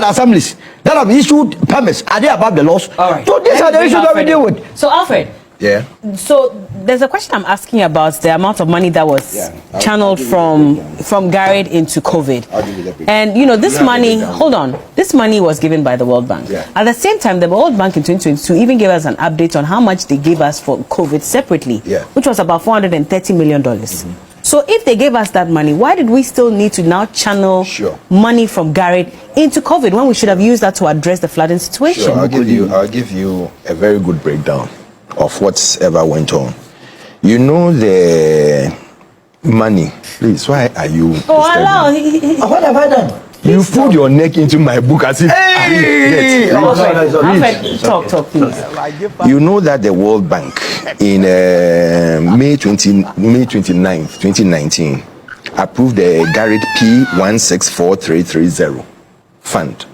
assemblies that have issued permits, are they above the laws? All right. So these are the issues that we deal with. So Alfred. Yeah. So there's a question I'm asking about the amount of money that was channeled from Garrett into COVID. And you know, this money, hold on, this money was given by the World Bank. Yeah. At the same time, the World Bank in 2022 even gave us an update on how much they gave us for COVID separately, which was about $430 million. So if they gave us that money, why did we still need to now channel money from Garrett into COVID when we should have used that to address the flooding situation? Sure, I'll give you a very good breakdown of whatever went on. You know the money. Please, why are you? Oh, what have I done? You put your neck into my book as if. Hey! Talk, please. You know that the World Bank in May 29th, 2019, approved the Garrett P164330 fund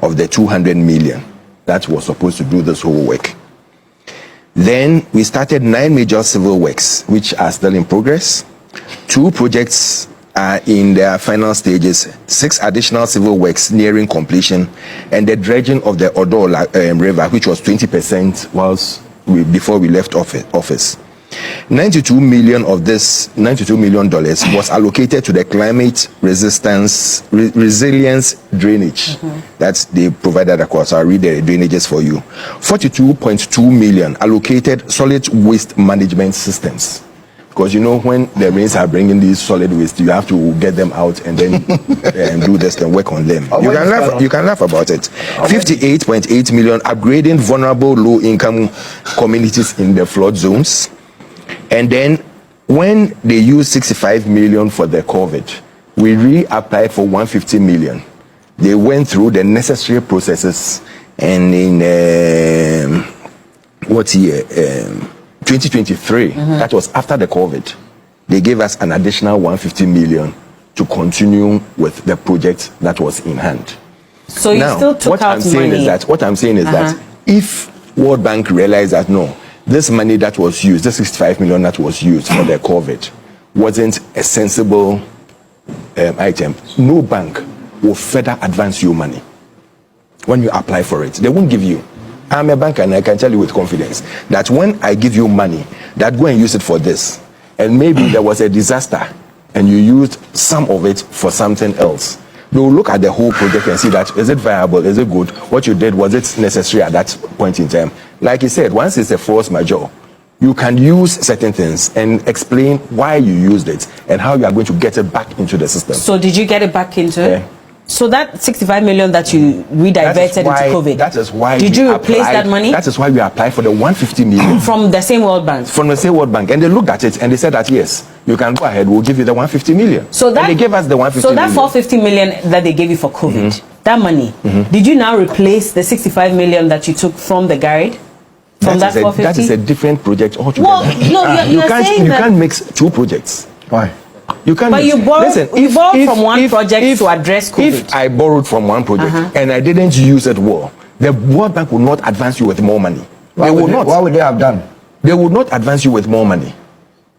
of the 200 million that was supposed to do this whole work. Then we started 9 major civil works, which are still in progress. 2 projects are in their final stages, 6 additional civil works nearing completion, and the dredging of the Odo River, which was 20% before we left office. 92 million of this $92 million was allocated to the climate resilience drainage that they provided across. I'll read the drainages for you. 42.2 million allocated solid waste management systems, because you know when the rains are bringing these solid waste, you have to get them out and then do this and work on them. You can laugh about it. 58.8 million upgrading vulnerable low-income communities in the flood zones. And then when they used 65 million for the COVID, we reapplied for 150 million. They went through the necessary processes, and in 2023, that was after the COVID, they gave us an additional 150 million to continue with the project that was in hand. So you still took what out I'm saying money. What I'm saying is that if World Bank realized that no, this money that was used, the 65 million that was used for the COVID, wasn't a sensible item, no bank will further advance you money when you apply for it. They won't give you. I'm a banker and I can tell you with confidence that when I give you money, that go and use it for this, and maybe there was a disaster and you used some of it for something else, they will look at the whole project and see that, is it viable, is it good, what you did, was it necessary at that point in time? Like you said, once it's a force majeure, you can use certain things and explain why you used it and how you are going to get it back into the system. So did you get it back into it? So that 65 million that you rediverted into COVID, that is why did you replace that money? That is why we applied for the 150 million. From the same World Bank? From the same World Bank. And they looked at it and they said that, yes, you can go ahead, we'll give you the 150 million. So that, and they gave us the 150 million. So that 450 million that they gave you for COVID, that money, did you now replace the 65 million that you took from the Garrett? From that 450? That is a different project altogether. Well, no, you can't mix 2 projects. Why? You can't. But you borrowed from one project to address COVID. If I borrowed from one project and I didn't use it well, the World Bank will not advance you with more money. Why would they have done? They would not advance you with more money.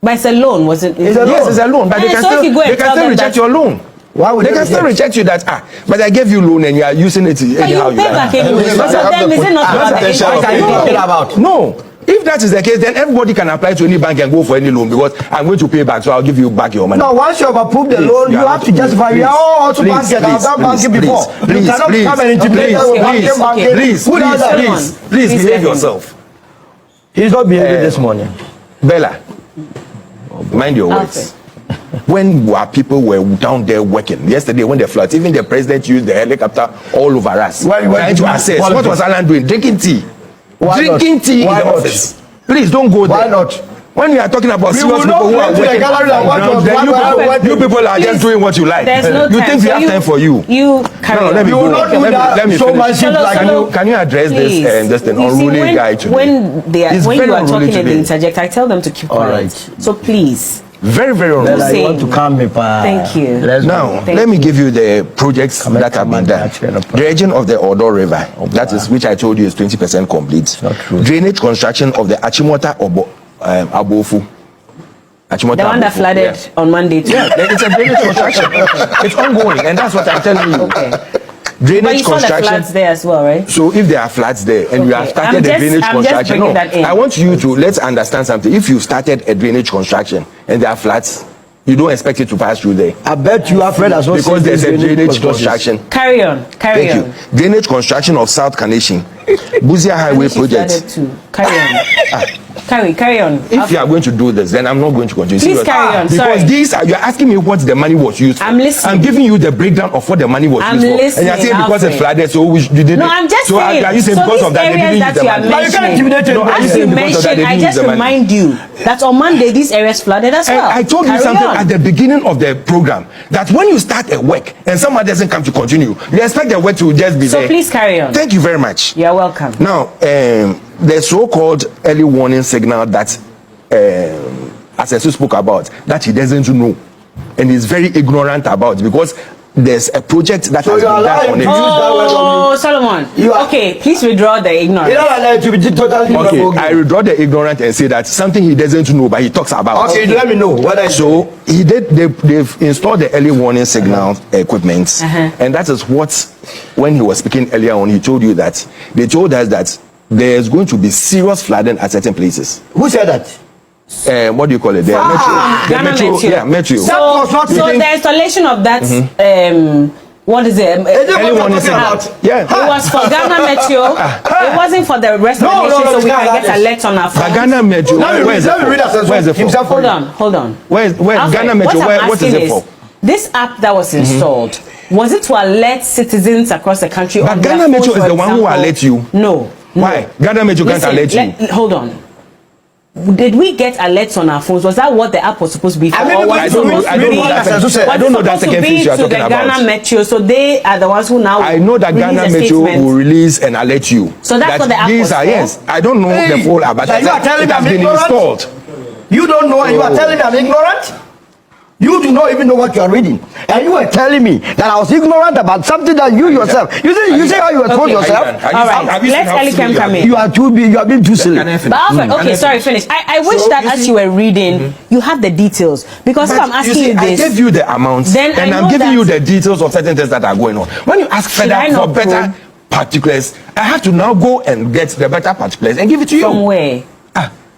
But it's a loan, was it? Yes, it's a loan, but they can still reject your loan. Why would they can still reject you that but I gave you loan and you are using it anyhow. But you pay back anyway. So then is it not about No. If that is the case, then everybody can apply to any bank and go for any loan, because I'm going to pay back, so I'll give you back your money. No, once you have approved the loan, you have to justify. We are all also banking. I've done banking before. You cannot come and intimidate us with banking. Please behave yourself. He's not behaving this morning. Bella, mind your words. When people were down there working yesterday, when the floods, even the president used the helicopter all over us trying to assess what was Alan doing, drinking tea. Drinking tea in the office. Please don't go there. Why not? When we are talking about serious people who are working, you people are just doing what you like. You think we have time for you? Let me go. Let me finish. Can you address this and just an unruly guy today? When you are talking and they interject, I tell them to keep quiet. So please. Very, very unruly. You want to calm me, Thank you. Now, let me give you the projects that have been done. Dredging of the Odo River, that is, which I told you is 20% complete. Drainage construction of the Achimota Abofu. The one that flooded on Monday too. Yeah, it's a drainage construction. It's ongoing, and that's what I'm telling you. Drainage but you saw the floods there as well, right? So if there are floods there and you have started a drainage construction, no, I want you to, let's understand something. If you started a drainage construction and there are floods, you don't expect it to pass through there. I bet you have read as well. Because there's a drainage construction. Carry on. Thank you. Drainage construction of South Carnation. Buzia Highway project. Carry on. Carry on. If you are going to do this, then I'm not going to continue. Please carry on. Because these are, you're asking me what the money was used for. I'm listening. I'm giving you the breakdown of what the money was used for. Listening. And you're saying because it flooded, so you didn't. No, I'm just saying. So are you saying because of that they didn't use the money? But you can't intimidate it. As you mentioned, I just remind you that on Monday these areas flooded as well. I told you something at the beginning of the program that when you start a work and someone doesn't come to continue, you expect the work to just be there. So please carry on. Thank you very much. You're welcome. Now, the so-called early warning signal that Asesu spoke about, that he doesn't know and is very ignorant about, because there's a project that has been done on it. Oh, Solomon. Okay, please withdraw the ignorant. Okay, I withdraw the ignorant and say that something he doesn't know, but he talks about. Okay, let me know what I So he did. They've installed the early warning signal equipment, and that is what, when he was speaking earlier on, he told you that they told us that there's going to be serious flooding at certain places. Who said that? What do you call it? The metro. Yeah, metro. So the installation of that, what is it? Early warning signal. Yeah. It was for Ghana Metro. It wasn't for the rest of the nation, so we can get alerts on our phone. Ghana Metro. Where's it for? Hold on. Where's Ghana Metro? What is it for? This app that was installed, was it to alert citizens across the country? But Ghana Metro is the one who alerts you. No. Why? Ghana Metro can't alert you. Hold on. Did we get alerts on our phones? Was that what the app was supposed to be for? I don't know that second phase you are talking about. Ghana Metro, so they are the ones who now. I know that Ghana Metro will release and alert you. So that's what the app was for? Yes. I don't know the full app, but it has been installed. You don't know, and you are telling me I'm ignorant? You do not even know what you are reading, and you are telling me that I was ignorant about something that you yourself. You say how you exposed yourself. All right, let Elikem come in. You are too big. You are being too silly. Okay, sorry, finish. I wish that as you were reading, you have the details, because if I'm asking you this, I gave you the amounts, then and I'm giving you the details of certain things that are going on. When you ask further for better particulars, I have to now go and get the better particulars and give it to you. From where?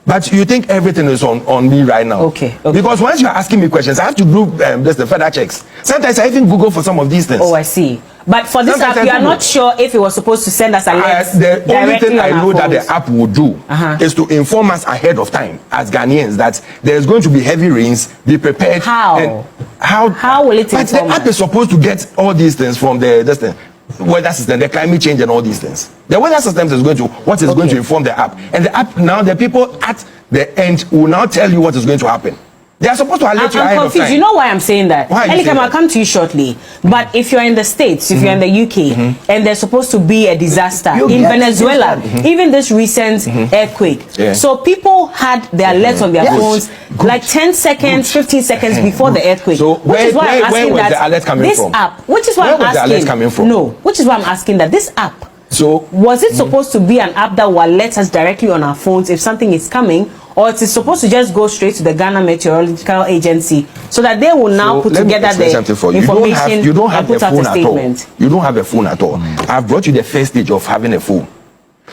But you think everything is on me right now? Okay. Because once you are asking me questions, I have to do the further checks. Sometimes I even Google for some of these things. Oh, I see. But for this app, you are not sure if it was supposed to send us alerts. The only thing I know that the app will do is to inform us ahead of time as Ghanaians that there's going to be heavy rains. Be prepared. How will it inform us? But the app is supposed to get all these things from the weather system, the climate change and all these things. The weather system is going to inform the app, and the app now, the people at the end will now tell you what is going to happen. They are supposed to alert you ahead of time. You know why I'm saying that? Elikem, I'll come to you shortly. But if you're in the States, if you're in the UK, and there's supposed to be a disaster in Venezuela, even this recent earthquake. So people had their alerts on their phones like 10 seconds, 15 seconds before the earthquake. So where was the alert coming from? This app, which is why I'm asking. The alert coming from? No, which is why I'm asking that this app. So was it supposed to be an app that will alert us directly on our phones if something is coming, or it is supposed to just go straight to the Ghana Meteorological Agency so that they will now put together the information you don't have and put out a statement? You don't have a phone at all. I've brought you the first stage of having a phone.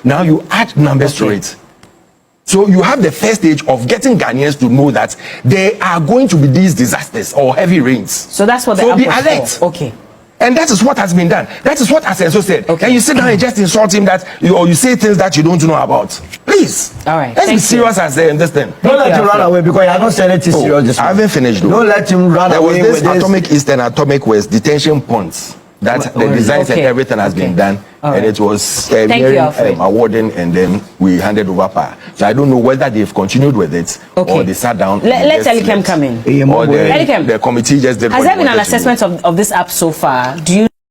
Now you add numbers to it. So you have the first stage of getting Ghanaians to know that there are going to be these disasters or heavy rains. So that's what the app was for. Okay. And that is what has been done. That is what Asenso said. Okay. And you sit down and just insult him or you say things that you don't know about. Please. All right. Let's be serious as this thing. Don't let him run away because he has not said anything serious. I haven't finished though. Don't let him run away. There was this Atomic East and Atomic West detention ponds. That the designs and everything has been done, and it was awarding, and then we handed over power. So I don't know whether they've continued with it or they sat down. Let Elikem come in. Or the committee just did. Has there been an assessment of this app so far? Do you